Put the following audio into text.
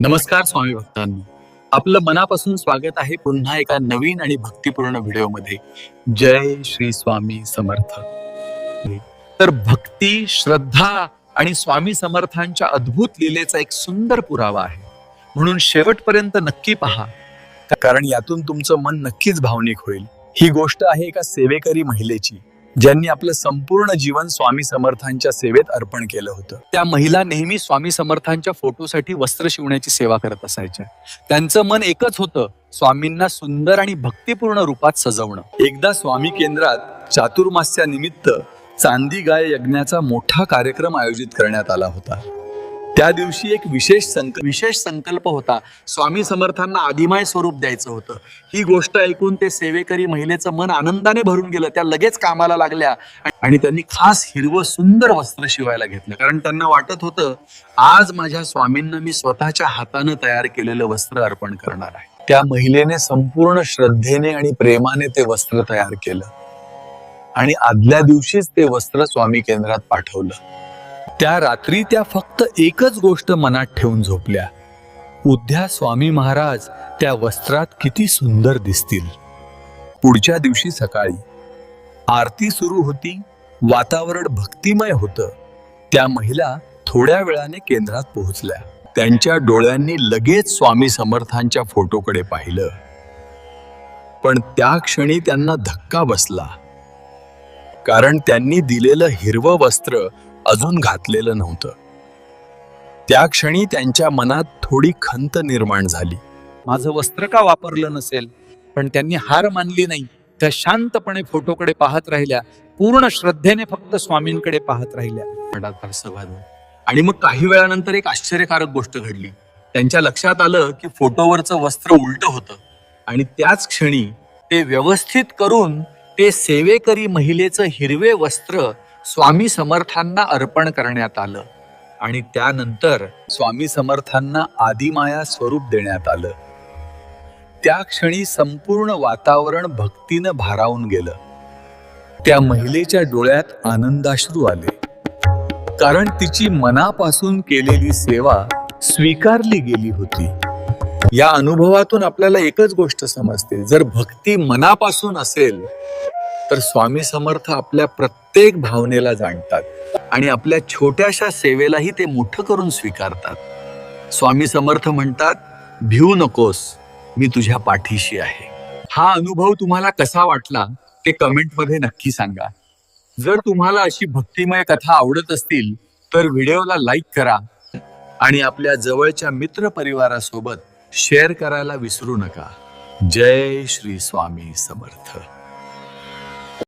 नमस्कार स्वामी भक्तांनो, आपलं मनापासून स्वागत आहे पुन्हा एका नवीन आणि भक्तिपूर्ण व्हिडिओमध्ये. जय श्री स्वामी समर्थ. तर भक्ती, श्रद्धा आणि स्वामी समर्थांच्या अद्भुत लीलेचा एक सुंदर पुरावा आहे, म्हणून शेवटपर्यंत नक्की पहा, कारण यातून तुमचं मन नक्कीच भावनिक होईल. ही गोष्ट आहे एका सेवेकरी महिलेची, ज्यांनी आपलं संपूर्ण जीवन स्वामी समर्थांच्या सेवेत अर्पण केलं होतं. त्या महिला नेहमी स्वामी समर्थांच्या फोटोसाठी वस्त्र शिवण्याची सेवा करत असायच्या. त्यांचं मन एकच होतं, स्वामींना सुंदर आणि भक्तिपूर्ण रूपात सजवणं. एकदा स्वामी केंद्रात चातुर्मास्यानिमित्त चांदी गाय यज्ञाचा मोठा कार्यक्रम आयोजित करण्यात आला होता. त्या दिवशी एक विशेष संकल्प होता. स्वामी समर्थांना आदिमाय स्वरूप द्यायचं होतं. ही गोष्ट ऐकून ते सेवेकरी महिलेचं मन आनंदाने भरून गेलं. त्या लगेच कामाला लागल्या आणि त्यांनी खास हिरवं सुंदर वस्त्र शिवायला घेतलं, कारण त्यांना वाटत होतं, आज माझ्या स्वामींना मी स्वतःच्या हाताने तयार केलेलं वस्त्र अर्पण करणार आहे. त्या महिलेने संपूर्ण श्रद्धेने आणि प्रेमाने ते वस्त्र तयार केलं आणि आदल्या दिवशीच ते वस्त्र स्वामी केंद्रात पाठवलं. त्या रात्री त्या फक्त एकच गोष्ट मनात ठेवून झोपल्या, उद्या स्वामी महाराज त्या वस्त्रात किती सुंदर दिसतील. पुढच्या दिवशी सकाळी आरती सुरू होती. वातावरण भक्तिमय होतं. त्या महिला थोड्या वेळाने केंद्रात पोहोचल्या. त्यांच्या डोळ्यांनी लगेच स्वामी समर्थांच्या फोटोकडे पाहिलं, पण त्या क्षणी त्यांना धक्का बसला, कारण त्यांनी दिलेलं हिरवं वस्त्र अजून घातलेलं नव्हतं. त्या क्षणी त्यांच्या मनात थोडी खंत निर्माण झाली. माझं वस्त्र का वापरलं नसेल? पण त्यांनी हार मानली नाही. त्या शांतपणे फोटोकडे पाहत राहिल्या, पूर्ण श्रद्धेने फक्त स्वामींकडे पाहत राहिल्या. आणि मग काही वेळानंतर एक आश्चर्यकारक गोष्ट घडली. त्यांच्या लक्षात आलं की फोटोवरचं वस्त्र उलट होतं आणि त्याच क्षणी ते व्यवस्थित करून ते सेवेकरी महिलेचं हिरवे वस्त्र स्वामी समर्थांना अर्पण करण्यात आलं आणि त्यानंतर स्वामी समर्थांना आदिमाया स्वरूप देण्यात आलं. त्या क्षणी संपूर्ण वातावरण भक्तीनं भारावून गेलं. त्या महिलेच्या डोळ्यात आनंदाश्रू आले, कारण तिची मनापासून केलेली सेवा स्वीकारली गेली होती. या अनुभवातून आपल्याला एकच गोष्ट समजते, जर भक्ती मनापासून असेल तर स्वामी समर्थ आपल्या प्रत्येक भावनेला जाणतात आणि आपल्या छोट्याशा सेवेलाही ते मोठं करून स्वीकारतात. स्वामी समर्थ म्हणतात, भिवू नकोस, मी तुझ्या पाठीशी आहे. हा अनुभव तुम्हाला कसा वाटला ते कमेंटमध्ये नक्की सांगा. जर तुम्हाला अशी भक्तिमय कथा आवडत असतील तर व्हिडिओला लाईक करा आणि आपल्या जवळच्या मित्र परिवारासोबत शेअर करायला विसरू नका. जय श्री स्वामी समर्थ.